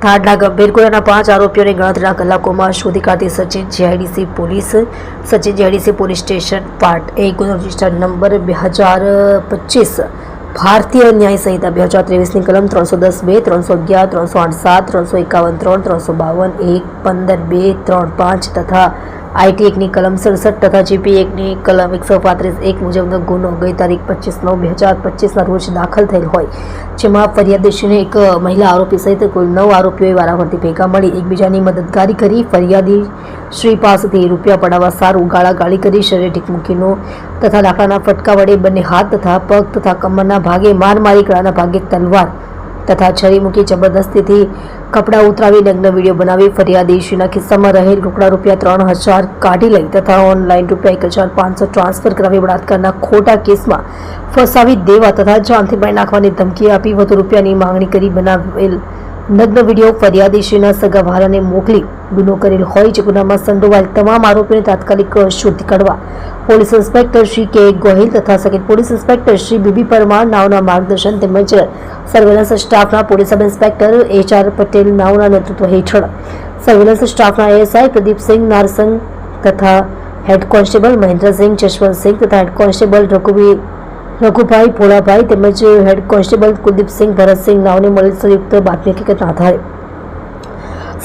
થાળના ગંભીર ગુનાના 5 આરોપીઓને ગણતરીના કલાકોમાં શોધી કાઢી Sachin GIDC police station part 1 ગુનો રજિસ્ટર નંબર 2025 ભારતીય ન્યાય સંહિતા 2023ની કલમ 310(2), 311, 308(7), 351(3), 352(1), 15(2), 35 તથા આઈટી એકની કલમ 67 તથા જીપી એકની કલમ 135(1) મુજબનો ગુનો ગઈ તારીખ 25/9/2025ના રોજ દાખલ થયેલ હોય, જેમાં ફરિયાદીશ્રીને એક મહિલા આરોપી સહિત કુલ 9 આરોપીઓએ વારાફરતી ભેગા મળી એકબીજાની મદદગારી કરી ફરિયાદી શ્રી પાસેથી રૂપિયા પડાવવા સારું ગાળાગાળી કરી શરીરે ઢીકમુકીનો તથા લાકડાના ફટકા વડે બંને હાથ તથા પગ તથા કમરના ભાગે માર મારી ગળાના ભાગે તલવાર તથા છરી મૂકી જબરદસ્તીથી કપડાં ઉતરાવી લગ્ન વિડીયો બનાવી ફરિયાદીશ્રીના ખિસ્સામાં રહેલ રોકડા રૂપિયા 3000 કાઢી લઈ તથા ઓનલાઈન રૂપિયા 1500 ટ્રાન્સફર કરાવી બળાત્કારના ખોટા કેસમાં ફસાવી દેવા તથા જાનથી મારી નાખવાની ધમકી આપી વધુ રૂપિયાની માંગણી કરી બનાવેલ નગ્ન વિડીયો ફરિયાદીશ્રીના સગા વહાલાને મોકલી ગુનો કરેલ હોય, જે ગુનામાં સંડોવાયેલ તમામ આરોપીઓને તાત્કાલિક શોધી કાઢવા police inspector Shri K Gohil તથા second police inspector Shri B B Parmar નાવના માર્ગદર્શન તેમજ સર્વેલન્સ સ્ટાફના police sub inspector HR Patel નાવના નેતૃત્વ હેઠળ સર્વેલન્સ સ્ટાફના ASI પ્રદીપસિંહ નારસંગ તથા હેડ કોન્સ્ટેબલ મહેન્દ્રસિંહ જશવંતસિંહ તથા હેડ કોન્સ્ટેબલ રઘુભાઈ ભોળાભાઈ તેમજ હેડ કોન્સ્ટેબલ કુલદીપસિંહ ભરતસિંહ નાવને મળેલ સંયુક્ત બાતમી હકીકતના આધારે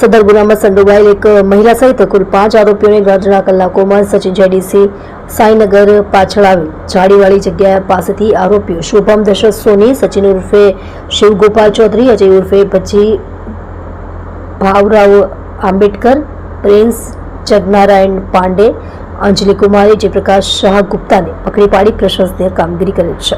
સદર ગુનામાં સંડોવાયેલ એક મહિલા સહિત કુલ 5 આરોપીઓને ગણતરીના કલાકોમાં સચિન જીઆઈડીસી સાઈનગર પાછળ આવેલ જાડીવાળી જગ્યા પાસેથી આરોપીઓ શુભમ દશરથ સોની, સચિન ઉર્ફે શિવગોપાલ ચૌધરી, અજય ઉર્ફે પછી ભાવરાવ આંબેડકર, પ્રિન્સ જગનારાયણ પાંડે, અંજલિ કુમારી, જયપ્રકાશ શાહ ગુપ્તાને પકડી પાડી પ્રશંસનીય કામગીરી કરેલ છે.